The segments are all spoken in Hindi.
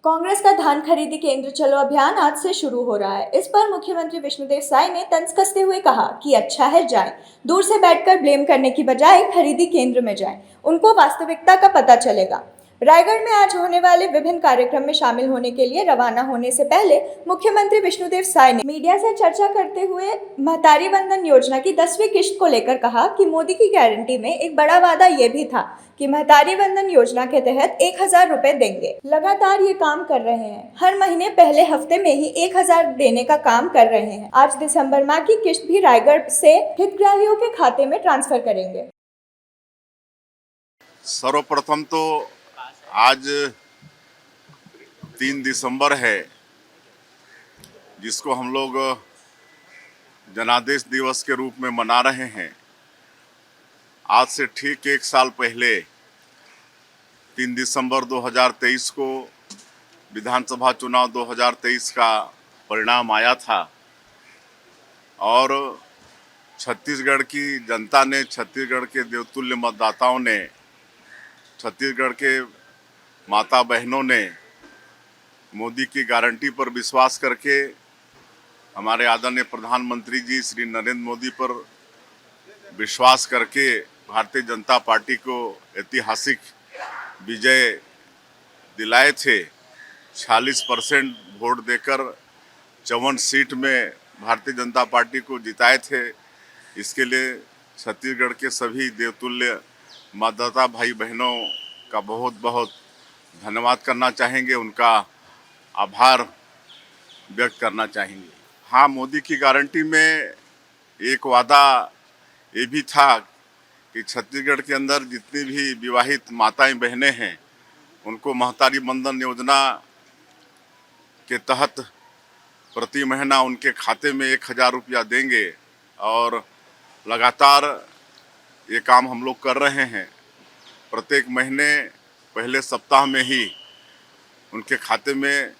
कांग्रेस का धान खरीदी केंद्र चलो अभियान आज से शुरू हो रहा है। इस पर मुख्यमंत्री विष्णुदेव साय ने तंज कसते हुए कहा कि अच्छा है जाएं, दूर से बैठकर ब्लेम करने की बजाय खरीदी केंद्र में जाएं, उनको वास्तविकता का पता चलेगा। रायगढ़ में आज होने वाले विभिन्न कार्यक्रम में शामिल होने के लिए रवाना होने से पहले मुख्यमंत्री विष्णुदेव साय ने मीडिया से चर्चा करते हुए महतारी वंदन योजना की 10वीं किश्त को लेकर कहा कि मोदी की गारंटी में एक बड़ा वादा ये भी था कि महतारी वंदन योजना के तहत 1000 रुपए देंगे। लगातार ये काम कर रहे हैं, हर महीने पहले हफ्ते में ही 1000 देने का काम कर रहे हैं। आज दिसंबर माह की किश्त भी रायगढ़ से हितग्राहियों के खाते में ट्रांसफर करेंगे। सर्वप्रथम तो आज 3 दिसंबर है, जिसको हम लोग जनादेश दिवस के रूप में मना रहे हैं। आज से ठीक 1 साल पहले 3 दिसंबर 2023 को विधानसभा चुनाव 2023 का परिणाम आया था और छत्तीसगढ़ की जनता ने, छत्तीसगढ़ के देवतुल्य मतदाताओं ने, छत्तीसगढ़ के माता बहनों ने मोदी की गारंटी पर विश्वास करके हमारे आदरणीय प्रधानमंत्री जी श्री नरेंद्र मोदी पर विश्वास करके भारतीय जनता पार्टी को ऐतिहासिक विजय दिलाए थे। 46% वोट देकर 54 सीट में भारतीय जनता पार्टी को जिताए थे। इसके लिए छत्तीसगढ़ के सभी देवतुल्य मतदाता भाई बहनों का बहुत बहुत धन्यवाद करना चाहेंगे, उनका आभार व्यक्त करना चाहेंगे। हाँ, मोदी की गारंटी में एक वादा ये भी था कि छत्तीसगढ़ के अंदर जितनी भी विवाहित माताएं बहनें हैं उनको महतारी वंदन योजना के तहत प्रति महीना उनके खाते में 1000 रुपया देंगे और लगातार ये काम हम लोग कर रहे हैं। प्रत्येक महीने पहले सप्ताह में ही उनके खाते में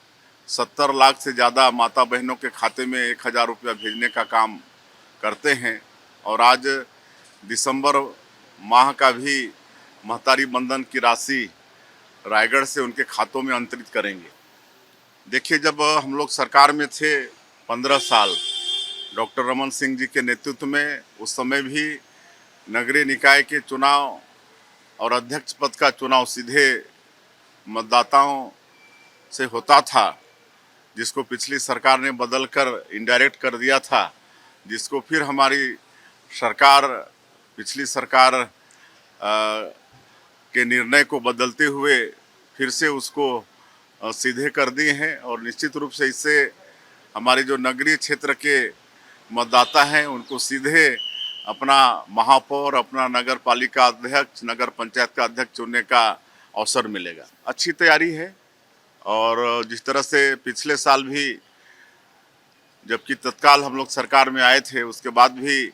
70 लाख से ज़्यादा माता बहनों के खाते में 1000 रुपया भेजने का काम करते हैं और आज दिसंबर माह का भी महतारी वंदन की राशि रायगढ़ से उनके खातों में अंतरित करेंगे। देखिए, जब हम लोग सरकार में थे 15 साल डॉक्टर रमन सिंह जी के नेतृत्व में, उस समय भी नगरीय निकाय के चुनाव और अध्यक्ष पद का चुनाव सीधे मतदाताओं से होता था, जिसको पिछली सरकार ने बदलकर इनडायरेक्ट कर दिया था, जिसको फिर हमारी सरकार, पिछली सरकार के निर्णय को बदलते हुए फिर से उसको सीधे कर दिए हैं। और निश्चित रूप से इससे हमारे जो नगरीय क्षेत्र के मतदाता हैं उनको सीधे अपना महापौर, अपना नगर पालिका अध्यक्ष, नगर पंचायत का अध्यक्ष चुनने का अवसर मिलेगा। अच्छी तैयारी है और जिस तरह से पिछले साल भी, जबकि तत्काल हम लोग सरकार में आए थे, उसके बाद भी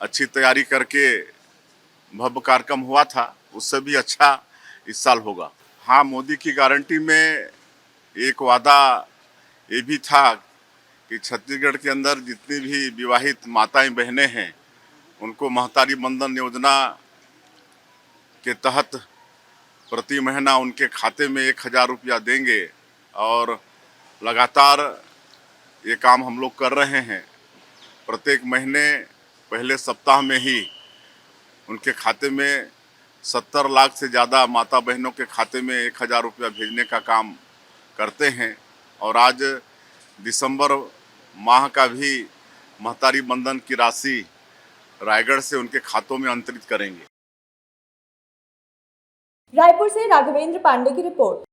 अच्छी तैयारी करके भव्य कार्यक्रम हुआ था, उससे भी अच्छा इस साल होगा। हाँ, मोदी की गारंटी में एक वादा ये भी था कि छत्तीसगढ़ के अंदर जितनी भी विवाहित माताएं बहनें हैं उनको महतारी वंदन योजना के तहत प्रति महीना उनके खाते में 1000 रुपया देंगे और लगातार ये काम हम लोग कर रहे हैं। प्रत्येक महीने पहले सप्ताह में ही उनके खाते में 70 लाख से ज़्यादा माता बहनों के खाते में 1000 रुपया भेजने का काम करते हैं और आज दिसंबर माह का भी महतारी वंदन की राशि रायगढ़ से उनके खातों में अंतरित करेंगे। रायपुर से राघवेंद्र पांडे की रिपोर्ट।